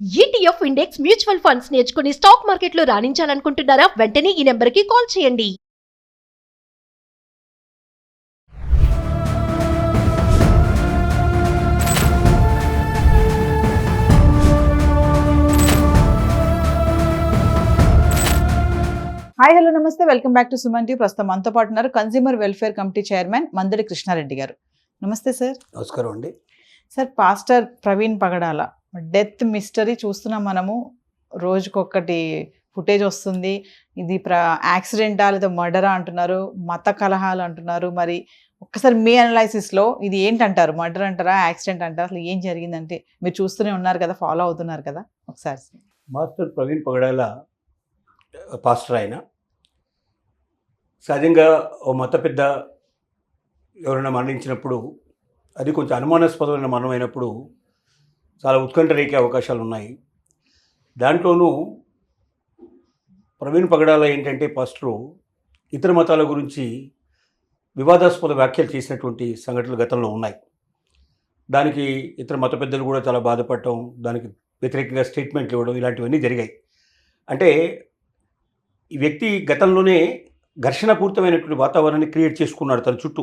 ETF index mutual funds నేర్చుకుని stock మార్కెట్లో రాణించాలనుకుంటున్నారా? వెంటనే ఈ నెంబర్కి కాల్ చేయండి. హాయ్ హలో నమస్తే, welcome back to Suman TV. ప్రస్తుతం మనతో పాటు ఉన్నారు consumer welfare committee chairman Mandadi Krishna Reddy గారు. నమస్తే సార్. నమస్కారం అండి. Sir, pastor Praveen Pagadala death mystery చూస్తున్నాం మనము. రోజుకొకటి ఫుటేజ్ వస్తుంది. ఇది యాక్సిడెంటా లేదా మర్డరా అంటున్నారు, మత కలహాలు అంటున్నారు. మరి ఒక్కసారి మీ అనలైసిస్లో ఇది ఏంటంటారు? మర్డర్ అంటారా, యాక్సిడెంట్ అంటారా? అసలు ఏం జరిగిందంటే మీరు చూస్తూనే ఉన్నారు కదా, ఫాలో అవుతున్నారు కదా, ఒకసారి. మాస్టర్ ప్రవీణ్ పగడాల పాస్టర్ ఆయన సహజంగా ఓ మత పెద్ద ఎవరైనా మరణించినప్పుడు అది కొంచెం అనుమానాస్పదమైన మరణం అయినప్పుడు చాలా ఉత్కంఠ రేకే అవకాశాలు ఉన్నాయి. దాంట్లోనూ ప్రవీణ్ పగడాల ఏంటంటే పాస్టరు ఇతర మతాల గురించి వివాదాస్పద వ్యాఖ్యలు చేసినటువంటి సంఘటనలు గతంలో ఉన్నాయి. దానికి ఇతర మత పెద్దలు కూడా చాలా బాధపడటం, దానికి వ్యతిరేకంగా స్టేట్మెంట్లు ఇవ్వడం, ఇలాంటివన్నీ జరిగాయి. అంటే ఈ వ్యక్తి గతంలోనే ఘర్షణపూరితమైనటువంటి వాతావరణాన్ని క్రియేట్ చేసుకున్నాడు తన చుట్టూ.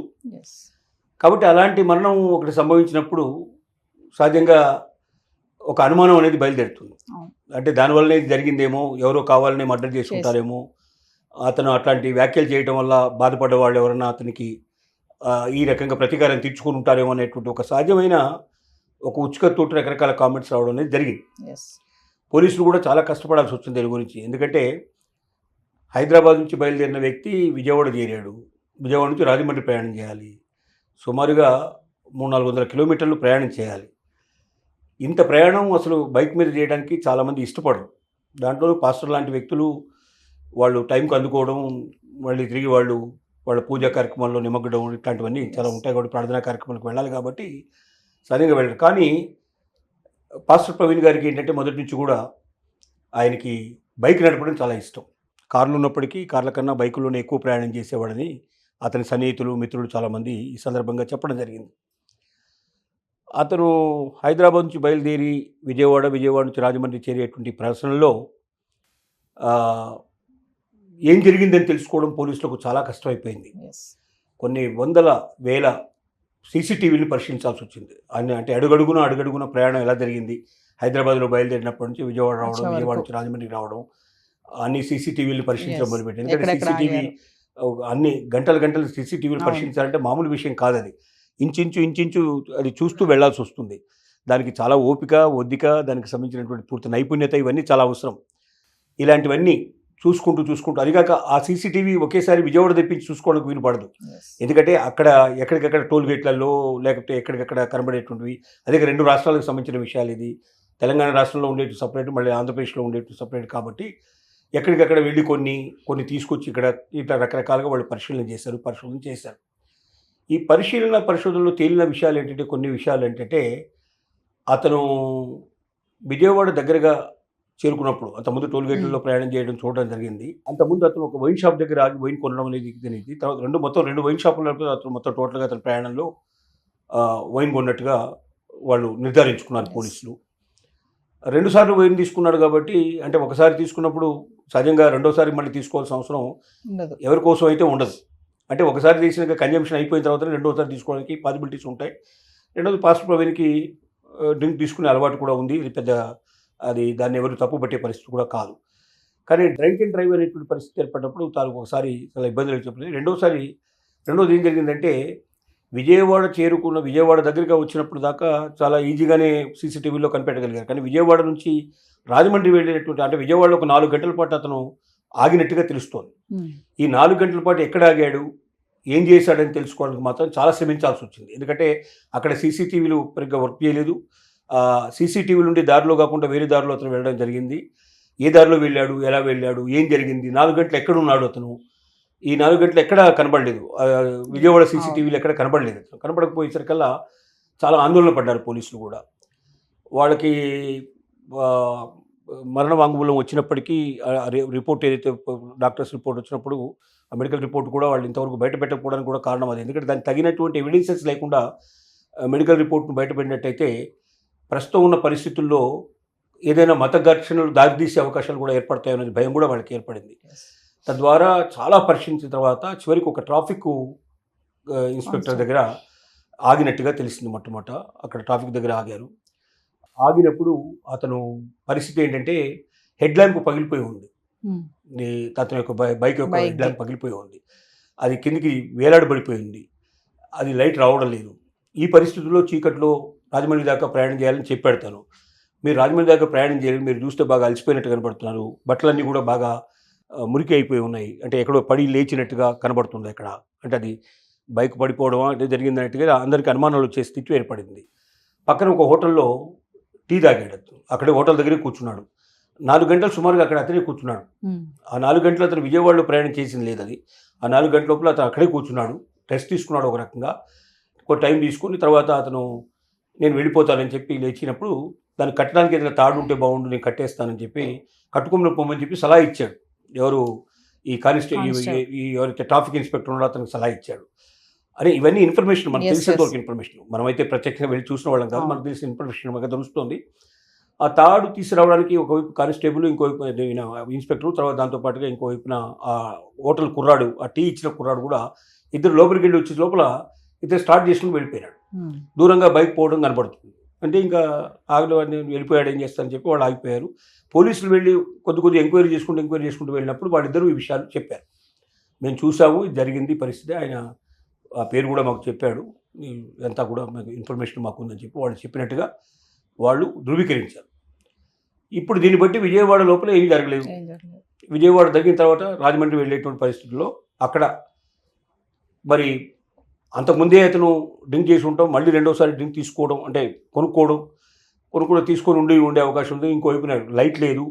కాబట్టి అలాంటి మరణం ఒకటి సంభవించినప్పుడు సహజంగా ఒక అనుమానం అనేది బయలుదేరుతుంది. అంటే దానివల్లనే జరిగిందేమో, ఎవరో కావాలనే మర్డర్ చేసుకుంటారేమో, అతను అట్లాంటి వ్యాఖ్యలు చేయడం వల్ల బాధపడ్డ వాళ్ళు ఎవరన్నా అతనికి ఈ రకంగా ప్రతీకారం తీర్చుకుని ఉంటారేమో అనేటువంటి ఒక సహజమైన ఒక ఉత్సుకతోటి రకరకాల కామెంట్స్ రావడం అనేది జరిగింది. పోలీసులు కూడా చాలా కష్టపడాల్సి వచ్చింది దీని గురించి. ఎందుకంటే హైదరాబాద్ నుంచి బయలుదేరిన వ్యక్తి విజయవాడ చేరాడు. విజయవాడ నుంచి రాజమండ్రి ప్రయాణం చేయాలి. సుమారుగా 300-400 కిలోమీటర్లు ప్రయాణం చేయాలి. ఇంత ప్రయాణం అసలు బైక్ మీద చేయడానికి చాలామంది ఇష్టపడరు. దాంట్లో పాస్టర్ లాంటి వ్యక్తులు వాళ్ళు టైంకి అందుకోవడం, మళ్ళీ తిరిగి వాళ్ళ పూజా కార్యక్రమాల్లో నిమగ్గడం, ఇట్లాంటివన్నీ చాలా ఉంటాయి. కాబట్టి ప్రార్థనా కార్యక్రమాలకు వెళ్ళాలి కాబట్టి సరిగ్గా వెళ్ళరు. కానీ పాస్టర్ ప్రవీణ్ గారికి ఏంటంటే మొదటి నుంచి కూడా ఆయనకి బైక్ నడపడం చాలా ఇష్టం. కార్లు ఉన్నప్పటికీ కార్ల కన్నా బైకుల్లోనే ఎక్కువ ప్రయాణం చేసేవాడని అతని సన్నిహితులు, మిత్రులు చాలామంది ఈ సందర్భంగా చెప్పడం జరిగింది. అతను హైదరాబాద్ నుంచి బయలుదేరి విజయవాడ నుంచి రాజమండ్రి చేరేటువంటి ప్రశ్నల్లో ఏం జరిగిందని తెలుసుకోవడం పోలీసులకు చాలా కష్టమైపోయింది. కొన్ని వందల వేల సీసీటీవీని పరిశీలించాల్సి వచ్చింది. అంటే అడుగడుగున ప్రయాణం ఎలా జరిగింది, హైదరాబాద్లో బయలుదేరినప్పటి నుంచి విజయవాడ రావడం, విజయవాడ నుంచి రాజమండ్రికి రావడం, అన్ని సీసీటీవీలు పరిశీలించడం మొదలుపెట్టింది. ఎందుకంటే సీసీటీవీ అన్ని గంటలు సీసీటీవీలు పరిశీలించాలంటే మామూలు విషయం కాదది. ఇంచించు అది చూస్తూ వెళ్లాల్సి వస్తుంది. దానికి చాలా ఓపిక, ఒద్దిక, దానికి సంబంధించినటువంటి పూర్తి నైపుణ్యత, ఇవన్నీ చాలా అవసరం. ఇలాంటివన్నీ చూసుకుంటూ అదిగాక ఆ సీసీటీవీ ఒకేసారి విజయవాడ తెప్పించి చూసుకోవడానికి వీలు పడదు. ఎందుకంటే అక్కడ ఎక్కడికక్కడ టోల్ గేట్లలో లేకపోతే ఎక్కడికక్కడ కనబడేటువంటివి, అదే 2 రాష్ట్రాలకు సంబంధించిన విషయాలు. ఇది తెలంగాణ రాష్ట్రంలో ఉండేటి సపరేట్, మళ్ళీ ఆంధ్రప్రదేశ్లో ఉండేటి సపరేట్. కాబట్టి ఎక్కడికక్కడ వెళ్ళి కొన్ని తీసుకొచ్చి ఇక్కడ ఇట్లా రకరకాలుగా వాళ్ళు పరిశోధన చేశారు. ఈ పరిశోధనలో తేలిన విషయాలు ఏంటంటే, కొన్ని విషయాలు ఏంటంటే, అతను విజయవాడ దగ్గరగా చేరుకున్నప్పుడు అంతకుముందు టోల్ గేట్లలో ప్రయాణం చేయడం చూడడం జరిగింది. అంతకుముందు అతను ఒక వైన్ షాప్ దగ్గర ఆగి వైన్ కొనడం అనేది తెలియదు. తర్వాత మొత్తం రెండు వైన్ షాపుల అతను మొత్తం టోటల్గా అతని ప్రయాణంలో వైన్ కొన్నట్టుగా వాళ్ళు నిర్ధారించుకున్నారు పోలీసులు. 2 సార్లు వైన్ తీసుకున్నాడు కాబట్టి, అంటే ఒకసారి తీసుకున్నప్పుడు సహజంగా రెండోసారి మళ్ళీ తీసుకోవాల్సిన అవసరం ఎవరి కోసం అయితే ఉండదు. అంటే ఒకసారి తీసినాక కన్జంప్షన్ అయిపోయిన తర్వాత రెండోసారి తీసుకోవడానికి పాసిబిలిటీస్ ఉంటాయి. రెండోది పాస్టర్ ప్రవీణ్కి డ్రింక్ తీసుకునే అలవాటు కూడా ఉంది. ఇది పెద్ద దాన్ని ఎవరు తప్పు పట్టే పరిస్థితి కూడా కాదు. కానీ డ్రింక్ అండ్ డ్రైవ్ అనేటువంటి పరిస్థితి ఏర్పడినప్పుడు తాను ఒకసారి చాలా ఇబ్బందులు చెప్పలేదు. రెండోది ఏం జరిగిందంటే, విజయవాడ దగ్గరగా వచ్చినప్పుడు దాకా చాలా ఈజీగానే సీసీటీవీలో కనిపెట్టగలిగారు. కానీ విజయవాడ నుంచి రాజమండ్రి వెళ్ళినటువంటి, అంటే విజయవాడలో ఒక 4 గంటల పాటు అతను ఆగినట్టుగా తెలుస్తోంది. ఈ 4 గంటల పాటు ఎక్కడ ఆగాడు, ఏం చేశాడని తెలుసుకోవడానికి మాత్రం చాలా శ్రమించాల్సి వచ్చింది. ఎందుకంటే అక్కడ సీసీటీవీలు సరిగ్గా వర్క్ చేయలేదు. సీసీటీవీలు ఉండి దారిలో కాకుండా వేరే దారిలో అతను వెళ్ళడం జరిగింది. ఏ దారిలో వెళ్ళాడు, ఎలా వెళ్ళాడు, ఏం జరిగింది, 4 గంటలు ఎక్కడున్నాడు అతను, ఈ 4 గంటలు ఎక్కడా కనబడలేదు. విజయవాడ సీసీటీవీలు ఎక్కడ కనబడలేదు. కనబడకపోయేసరికల్లా చాలా ఆందోళన పడ్డారు పోలీసులు కూడా. వాళ్ళకి మరణ వాంగ్మూలం వచ్చినప్పటికీ రిపోర్ట్ ఏదైతే డాక్టర్స్ రిపోర్ట్ వచ్చినప్పుడు ఆ మెడికల్ రిపోర్ట్ కూడా వాళ్ళు ఇంతవరకు బయట పెట్టకపోవడానికి కూడా కారణం అది. ఎందుకంటే దానికి తగినటువంటి ఎవిడెన్సెస్ లేకుండా మెడికల్ రిపోర్ట్ను బయటపెట్టినట్టయితే ప్రస్తుతం ఉన్న పరిస్థితుల్లో ఏదైనా మత ఘర్షణలు దారితీసే అవకాశాలు కూడా ఏర్పడతాయనే భయం కూడా వాళ్ళకి ఏర్పడింది. తద్వారా చాలా పరిశీలించిన తర్వాత చివరికి ఒక ట్రాఫిక్ ఇన్స్పెక్టర్ దగ్గర ఆగినట్టుగా తెలిసింది. మొట్టమొదట అక్కడ ట్రాఫిక్ దగ్గర ఆగారు. ఆగినప్పుడు అతను పరిస్థితి ఏంటంటే హెడ్ ల్యాంప్ పగిలిపోయి ఉంది. అతని యొక్క బైక్ యొక్క హెడ్ ల్యాంప్ పగిలిపోయి ఉంది. అది కిందికి వేలాడబడిపోయింది. అది లైట్ రావడం లేదు. ఈ పరిస్థితుల్లో చీకట్లో రాజమండ్రి దాకా ప్రయాణం చేయాలని చెప్పాడు తను. మీరు రాజమండ్రి దాకా ప్రయాణం చేయాలి, మీరు చూస్తే బాగా అలసిపోయినట్టు కనబడుతున్నారు, బట్టలన్నీ కూడా బాగా మురికి అయిపోయి ఉన్నాయి, అంటే ఎక్కడో పడి లేచినట్టుగా కనబడుతుంది అక్కడ, అంటే అది బైక్ పడిపోవడం అంటే జరిగిందన్నట్టుగా అందరికీ అనుమానాలు వచ్చే స్థితి ఏర్పడింది. పక్కన ఒక హోటల్లో టీ తాగాడు. అక్కడే హోటల్ దగ్గరే కూర్చున్నాడు. 4 గంటలు సుమారుగా అక్కడ అతనే కూర్చున్నాడు. ఆ 4 గంటలు అతను విజయవాడలో ప్రయాణం చేసింది లేదు. అది ఆ 4 గంటల లోపల అతను అక్కడే కూర్చున్నాడు, రెస్ట్ తీసుకున్నాడు ఒక రకంగా. ఒక టైం తీసుకుని తర్వాత అతను నేను వెళ్ళిపోతానని చెప్పి లేచినప్పుడు దాన్ని కట్టడానికి ఏదైనా తాడు ఉంటే బాగుండు, నేను కట్టేస్తానని చెప్పి కట్టుకుని పొమ్మని చెప్పి సలహా ఇచ్చాడు. ఎవరు ఈ ఈ ఎవరైతే ట్రాఫిక్ ఇన్స్పెక్టర్ ఉన్నాడో అతనికి సలహా ఇచ్చాడు. అరే ఇవన్నీ ఇన్ఫర్మేషన్ మనకు తెలిసినంతవరకు ఇన్ఫర్మేషన్, మనమైతే ప్రత్యక్షంగా వెళ్ళి చూసిన వాళ్ళం కాదు, మనకు తెలిసిన ఇన్ఫర్మేషన్ మనకు తెలుస్తుంది. ఆ తాడు తీసుకురావడానికి ఒకవైపు కానిస్టేబుల్, ఇంకోవైపు ఇన్స్పెక్టర్, తర్వాత దాంతోపాటుగా ఇంకోవైపున ఆ హోటల్ కుర్రాడు, ఆ టీ ఇచ్చిన కుర్రాడు కూడా ఇద్దరు లోపలికి వెళ్ళి వచ్చే లోపల ఇద్దరు స్టార్ట్ చేసుకుని వెళ్ళిపోయినాడు. దూరంగా బైక్ పోవడం కనబడుతుంది. అంటే ఇంకా ఆగలో వెళ్ళిపోయాడు, ఏం చేస్తానని చెప్పి వాళ్ళు ఆగిపోయారు. పోలీసులు వెళ్ళి కొద్ది ఎంక్వైరీ చేసుకుంటూ వెళ్ళినప్పుడు వాళ్ళిద్దరూ ఈ విషయాలు చెప్పారు. మేము చూసాము, ఇది జరిగింది పరిస్థితి, ఆయన ఆ పేరు కూడా మాకు చెప్పాడు, ఇదంతా కూడా మాకు ఇన్ఫర్మేషన్ మాకు ఉందని చెప్పి వాళ్ళు చెప్పినట్టుగా వాళ్ళు ధృవీకరించారు. ఇప్పుడు దీన్ని బట్టి విజయవాడ లోపల ఏమీ జరగలేదు. విజయవాడ తగ్గిన తర్వాత రాజమండ్రి వెళ్ళేటువంటి పరిస్థితుల్లో అక్కడ మరి అంతకుముందే అతను డ్రింక్ చేసి ఉంటాం, మళ్ళీ రెండోసారి డ్రింక్ తీసుకోవడం అంటే కొనుక్కోవడం తీసుకొని ఉండే అవకాశం ఉంది. ఇంకోవైపున లైట్ లేదు,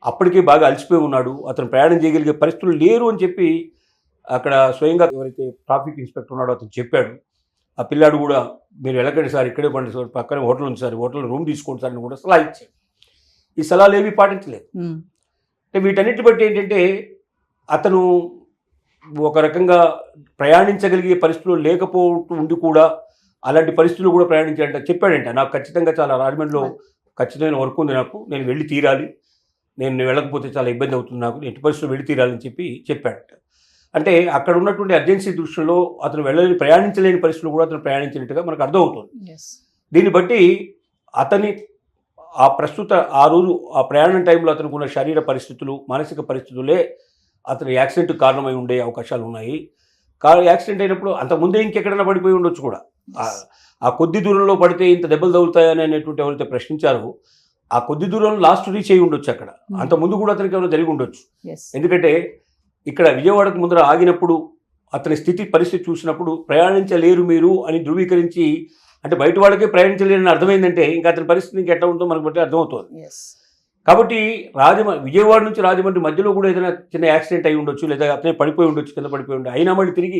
అప్పటికే బాగా అలసిపోయి ఉన్నాడు, అతను ప్రయాణం చేయగలిగే పరిస్థితులు లేరు అని చెప్పి అక్కడ స్వయంగా ఎవరైతే ట్రాఫిక్ ఇన్స్పెక్టర్ ఉన్నాడో అతను చెప్పాడు. ఆ పిల్లాడు కూడా మీరు వెళ్ళకండి సార్, ఇక్కడే పండి సార్, పక్కనే హోటల్ ఉంది సార్, హోటల్ రూమ్ తీసుకోండి సార్ అని కూడా సలహా ఇచ్చాడు. ఈ సలహాలు ఏమీ పాటించలేదు. అంటే వీటన్నిటి బట్టి ఏంటంటే అతను ఒక రకంగా ప్రయాణించగలిగే పరిస్థితులు ఉండి కూడా అలాంటి పరిస్థితులు కూడా ప్రయాణించాడంట. చెప్పాడంట, నాకు ఖచ్చితంగా చాలా రాజమండ్రిలో ఖచ్చితమైన వర్క్ ఉంది, నాకు నేను వెళ్ళి తీరాలి, నేను వెళ్ళకపోతే చాలా ఇబ్బంది అవుతుంది, నాకు ఎట్టి పరిస్థితులు వెళ్ళి తీరాలని చెప్పాడట. అంటే అక్కడ ఉన్నటువంటి అర్జెన్సీ దృష్టిలో అతను ప్రయాణించలేని పరిస్థితులు కూడా అతను ప్రయాణించినట్టుగా మనకు అర్థమవుతుంది. దీన్ని బట్టి అతని ఆ రోజు ఆ ప్రయాణం టైంలో అతనికి ఉన్న శరీర పరిస్థితులు, మానసిక పరిస్థితులే అతని యాక్సిడెంట్ కారణమై ఉండే అవకాశాలు ఉన్నాయి. యాక్సిడెంట్ అయినప్పుడు అంతకుముందే ఇంకెక్కడైనా పడిపోయి ఉండొచ్చు కూడా. ఆ కొద్ది దూరంలో పడితే ఇంత దెబ్బలు తగులుతాయని అనేటువంటి ఎవరైతే ప్రశ్నించారో ఆ కొద్ది దూరంలో లాస్ట్ రీచ్ అయ్యి ఉండొచ్చు. అక్కడ అంతకుముందు కూడా అతనికి ఏమైనా జరిగి ఉండొచ్చు. ఎందుకంటే ఇక్కడ విజయవాడకు ముందర ఆగినప్పుడు అతని పరిస్థితి చూసినప్పుడు ప్రయాణించలేరు మీరు అని ధృవీకరించి, అంటే బయట వాళ్ళకే ప్రయాణించలేరని అర్థమైందంటే ఇంకా అతని పరిస్థితి ఇంకా ఎట్లా ఉంటుందో మనకు బట్టి అర్థమవుతుంది. కాబట్టి విజయవాడ నుంచి రాజమండ్రి మధ్యలో కూడా ఏదైనా చిన్న యాక్సిడెంట్ అయి ఉండొచ్చు, లేదా అతనే పడిపోయి ఉండొచ్చు, కింద పడిపోయి ఉండొచ్చు, అయినా మళ్ళీ తిరిగి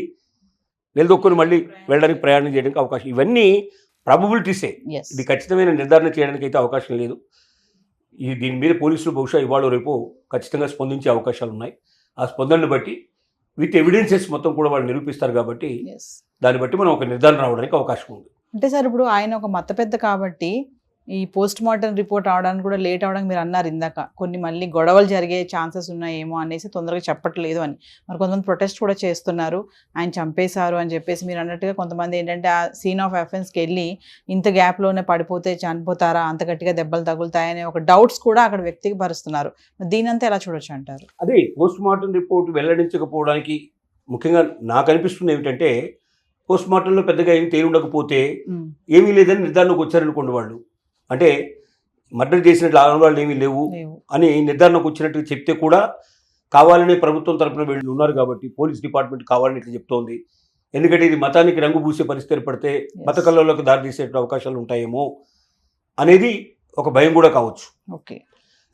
నిలదొక్కుని మళ్ళీ వెళ్ళడానికి ప్రయాణం చేయడానికి అవకాశం, ఇవన్నీ ప్రాబబిలిటీసే. ఇది ఖచ్చితమైన నిర్ధారణ చేయడానికి అయితే అవకాశం లేదు. దీని మీద పోలీసులు బహుశా ఇవాళ రేపు ఖచ్చితంగా స్పందించే అవకాశాలు ఉన్నాయి. ఆ స్పందనను బట్టి విత్ ఎవిడెన్సెస్ మొత్తం కూడా వాళ్ళు నిరూపిస్తారు కాబట్టి దాన్ని బట్టి మనం ఒక నిర్ధారణ రావడానికి అవకాశం ఉంది. అంటే సార్ ఇప్పుడు ఆయన ఒక మత పెద్ద కాబట్టి ఈ పోస్ట్ మార్టం రిపోర్ట్ అవడానికి కూడా లేట్ అవడానికి మీరు అన్నారు ఇందాక, కొన్ని మళ్ళీ గొడవలు జరిగే ఛాన్సెస్ ఉన్నాయేమో అనేసి తొందరగా చెప్పట్లేదు అని. మరి కొంతమంది ప్రొటెస్ట్ కూడా చేస్తున్నారు, ఆయన చంపేశారు అని చెప్పేసి. మీరు అన్నట్టుగా కొంతమంది ఏంటంటే ఆ సీన్ ఆఫ్ అఫెన్స్కి వెళ్ళి ఇంత గ్యాప్లోనే పడిపోతే చనిపోతారా, అంత గట్టిగా దెబ్బలు తగులుతాయనే ఒక డౌట్స్ కూడా అక్కడ వ్యక్తికి పరుస్తున్నారు. దీనంతా ఎలా చూడొచ్చు అంటారు? అదే పోస్ట్ మార్టం రిపోర్ట్ వెల్లడించకపోవడానికి ముఖ్యంగా నాకు అనిపిస్తుంది ఏమిటంటే, పోస్ట్ మార్టంలో పెద్దగా ఏమి తేలి ఉండకపోతే ఏమీ లేదని నిర్ధారణకు వచ్చారనుకోండి వాళ్ళు, అంటే మర్డర్ చేసినట్లు ఆనవాళ్ళు ఏమీ లేవు అని నిర్ధారణకు వచ్చినట్టు చెప్తే కూడా కావాలనే ప్రభుత్వం తరపున వీళ్ళు ఉన్నారు కాబట్టి పోలీస్ డిపార్ట్మెంట్ కావాలని ఇట్లా చెప్తోంది. ఎందుకంటే ఇది మతానికి రంగు పూసే పరిస్థితి ఏర్పడితే మత కల్లోలకు దారితీసే అవకాశాలు ఉంటాయేమో అనేది ఒక భయం కూడా కావచ్చు. ఓకే.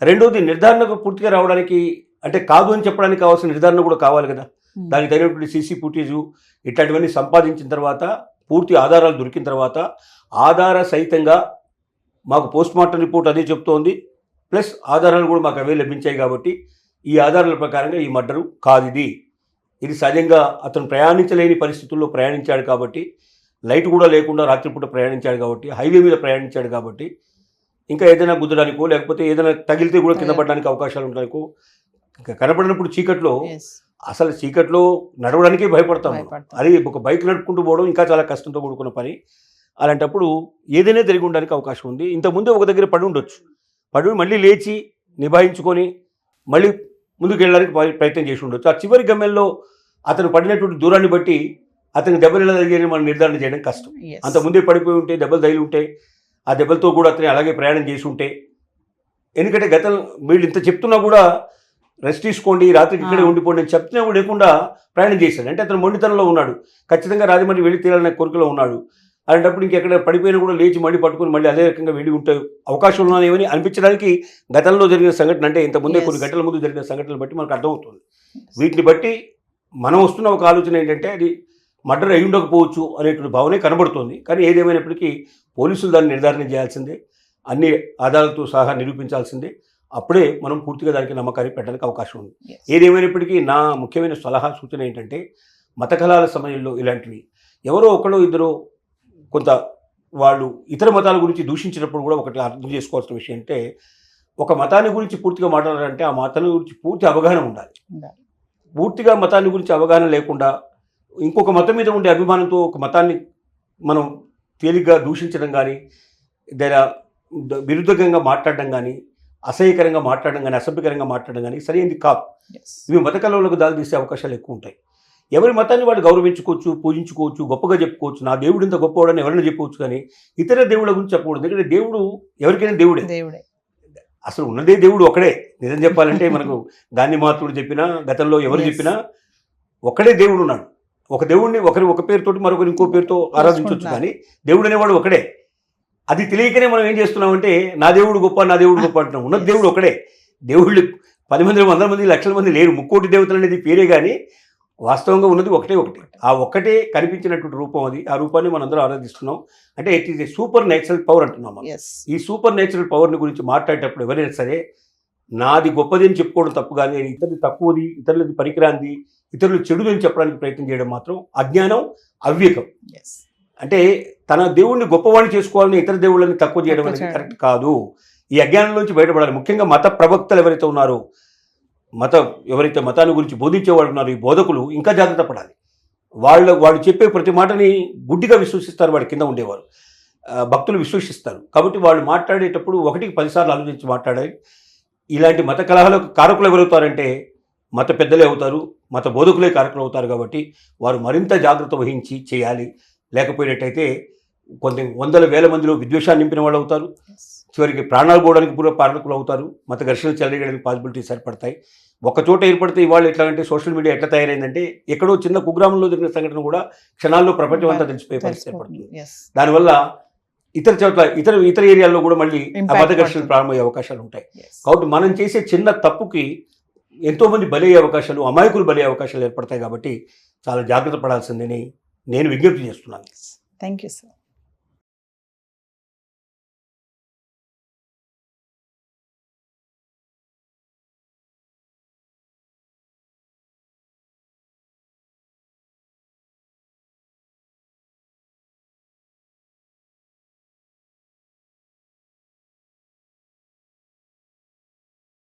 రెండోది నిర్ధారణకు పూర్తిగా రావడానికి, అంటే కాదు అని చెప్పడానికి కావాల్సిన నిర్ధారణ కూడా కావాలి కదా. దానికి తగినటువంటి సీసీ ఫుటేజు ఇట్లాంటివన్నీ సంపాదించిన తర్వాత, పూర్తి ఆధారాలు దొరికిన తర్వాత, ఆధార సహితంగా మాకు పోస్ట్ మార్టం రిపోర్ట్ అదే చెప్తోంది, ప్లస్ ఆధారాలు కూడా మాకు అవే లభించాయి కాబట్టి ఈ ఆధారాల ప్రకారంగా ఈ మర్డరు కాదు, ఇది సహజంగా అతను ప్రయాణించలేని పరిస్థితుల్లో ప్రయాణించాడు కాబట్టి, లైట్ కూడా లేకుండా రాత్రిపూట ప్రయాణించాడు కాబట్టి, హైవే మీద ప్రయాణించాడు కాబట్టి ఇంకా ఏదైనా గుద్దడానికో లేకపోతే ఏదైనా తగిలితే కూడా కింద పడడానికి అవకాశాలు ఉండడానికో, ఇంకా కనపడినప్పుడు చీకట్లో అసలు చీకట్లో నడవడానికి భయపడతాం. అది ఒక బైక్ నడుపుకుంటూ పోవడం ఇంకా చాలా కష్టంతో కూడుకున్న పని. అలాంటప్పుడు ఏదైనా జరిగి ఉండడానికి అవకాశం ఉంది. ఇంతకుముందే ఒక దగ్గర పడి ఉండొచ్చు, పడి మళ్ళీ లేచి నిభాయించుకొని మళ్ళీ ముందుకు వెళ్ళడానికి ప్రయత్నం చేసి ఉండొచ్చు. ఆ చివరి గమ్యంలో అతను పడినటువంటి దూరాన్ని బట్టి అతనికి దెబ్బలు ఎలా తగిలి మనం నిర్ధారణ చేయడం కష్టం. అంత ముందే పడిపోయి ఉంటే, దెబ్బలు తగిలి ఉంటే, ఆ దెబ్బలతో కూడా అతను అలాగే ప్రయాణం చేసి ఉంటే, ఎందుకంటే గతంలో వీళ్ళు ఇంత చెప్తున్నా కూడా రెస్ట్ తీసుకోండి, రాత్రికి ఇక్కడే ఉండిపోండి అని చెప్తున్నా కూడా లేకుండా ప్రయాణం చేశాడు. అంటే అతను మొండితనంలో ఉన్నాడు, ఖచ్చితంగా రాజమండ్రి వెళ్ళి తీరాలనే కోరికలో ఉన్నాడు. అలాంటప్పుడు ఇంకెక్కడ పడిపోయినా కూడా లేచి మళ్ళీ పట్టుకుని మళ్ళీ అదే రకంగా వెళ్ళి ఉంటే అవకాశం ఉన్నాయేమని అనిపించడానికి గతంలో జరిగిన సంఘటన, అంటే ఇంతకుముందే కొన్ని గంటల ముందు జరిగిన సంఘటనలు బట్టి మనకు అర్థమవుతుంది. వీటిని బట్టి మనం వస్తున్న ఒక ఆలోచన ఏంటంటే అది మర్డర్ అయి ఉండకపోవచ్చు అనేటువంటి భావనే కనబడుతోంది. కానీ ఏదేమైనప్పటికీ పోలీసులు దాన్ని నిర్ధారణ చేయాల్సిందే, అన్ని ఆధారాలతో సహా నిరూపించాల్సిందే. అప్పుడే మనం పూర్తిగా దానికి నమ్మకాన్ని పెట్టడానికి అవకాశం ఉంది. ఏదేమైనప్పటికీ నా ముఖ్యమైన సలహా సూచన ఏంటంటే, మత కళాల సమయంలో ఇలాంటివి ఎవరో ఒకరో ఇద్దరు కొంత వాళ్ళు ఇతర మతాల గురించి దూషించినప్పుడు కూడా ఒకటి అర్థం చేసుకోవాల్సిన విషయం అంటే, ఒక మతాన్ని గురించి పూర్తిగా మాట్లాడాలంటే ఆ మతాన్ని గురించి పూర్తి అవగాహన ఉండాలి. పూర్తిగా మతాన్ని గురించి అవగాహన లేకుండా ఇంకొక మతం మీద ఉండే అభిమానంతో ఒక మతాన్ని మనం తేలిగ్గా దూషించడం కానీ, దాని విరుద్ధంగా మాట్లాడడం కానీ, అసహ్యకరంగా మాట్లాడడం కానీ, అసభ్యకరంగా మాట్లాడడం కానీ సరైనది కాదు. ఇవి మత కలవలకు దారి తీసే అవకాశాలు ఎక్కువ ఉంటాయి. ఎవరి మతాన్ని వాడు గౌరవించుకోవచ్చు, పూజించుకోవచ్చు, గొప్పగా చెప్పుకోవచ్చు. నా దేవుడు ఇంత గొప్పవాడని ఎవరైనా చెప్పుకోవచ్చు, కానీ ఇతర దేవుళ్ళ గురించి చెప్పకూడదు. ఎందుకంటే దేవుడు ఎవరికైనా దేవుడే. అసలు ఉన్నదే దేవుడు ఒకడే. నిజం చెప్పాలంటే మనకు గాంధీ మహాత్ముడు చెప్పినా, గతంలో ఎవరు చెప్పినా ఒకడే దేవుడు ఉన్నాడు. ఒక దేవుడిని ఒక పేరుతోటి మరొకరు ఇంకో పేరుతో ఆరాధించవచ్చు, కానీ దేవుడు అనేవాడు ఒకడే. అది తెలియకనే మనం ఏం చేస్తున్నామంటే నా దేవుడు గొప్ప అంటున్నాం. ఉన్నది దేవుడు ఒకడే. దేవుళ్ళు 10 మంది, 100 మంది, లక్షల మంది లేరు. 3 కోటి దేవతలు అనేది పేరే, కానీ వాస్తవంగా ఉన్నది ఒకటే. ఆ ఒక్కటే కనిపించినటువంటి రూపం అది. ఆ రూపాన్ని మనం అందరూ ఆరాధిస్తున్నాం. అంటే it is a super natural power అంటున్నాం మనం. ఈ సూపర్ నేచురల్ పవర్ని గురించి మాట్లాడేటప్పుడు ఎవరైనా సరే నాది గొప్పది అని చెప్పుకోవడం తప్పు, కానీ ఇతరులు తక్కువది, ఇతరులది పనికిరాంది, ఇతరులు చెడుది అని చెప్పడానికి ప్రయత్నం చేయడం మాత్రం అజ్ఞానం, అవివేకం. అంటే తన దేవుడిని గొప్పవాడిని చేసుకోవాలని ఇతర దేవుళ్ళని తక్కువ చేయడం అనేది కరెక్ట్ కాదు. ఈ అజ్ఞానంలోంచి బయటపడాలి. ముఖ్యంగా మత ప్రవక్తలు ఎవరైతే ఉన్నారో, ఎవరైతే మతాన్ని గురించి బోధించేవాళ్ళు ఉన్నారో, ఈ బోధకులు ఇంకా జాగ్రత్త పడాలి. వాళ్ళు చెప్పే ప్రతి మాటని గుడ్డిగా విశ్వసిస్తారు. వాడి కింద ఉండేవారు భక్తులు విశ్వసిస్తారు. కాబట్టి వాళ్ళు మాట్లాడేటప్పుడు 1కి 10 సార్లు ఆలోచించి మాట్లాడాలి. ఇలాంటి మత కలహాలకు కారకులు ఎవరవుతారంటే మత పెద్దలే అవుతారు, మత బోధకులే కారకులు అవుతారు. కాబట్టి వారు మరింత జాగ్రత్త వహించి చేయాలి. లేకపోయినట్టయితే కొన్ని వందల వేల మందిలో విద్వేషాన్ని నింపిన వాళ్ళు అవుతారు. చివరికి ప్రాణాలు పోవడానికి పూర్వ కారకులు అవుతారు. మత ఘర్షణలు చెలరేయడానికి పాసిబిలిటీస్ ఏర్పడతాయి. ఒక చోట ఏర్పడితే ఇవాళ ఎట్లా అంటే సోషల్ మీడియా ఎట్లా తయారైందంటే ఎక్కడో చిన్న కుగ్రామంలో జరిగిన సంఘటన కూడా క్షణాల్లో ప్రపంచం అంతా తెలిసిపోయే పరిస్థితి ఏర్పడుతుంది. దానివల్ల ఇతర చోట్ల ఇతర ఏరియాల్లో కూడా మళ్ళీ మత ఘర్షణలు ప్రారంభమయ్యే అవకాశాలు ఉంటాయి. కాబట్టి మనం చేసే చిన్న తప్పుకి ఎంతోమంది బలయ్యే అవకాశాలు, అమాయకులు బలయ్యే అవకాశాలు ఏర్పడతాయి. కాబట్టి చాలా జాగ్రత్త పడాల్సిందని నేను విజ్ఞప్తి చేస్తున్నాను. Thank you sir.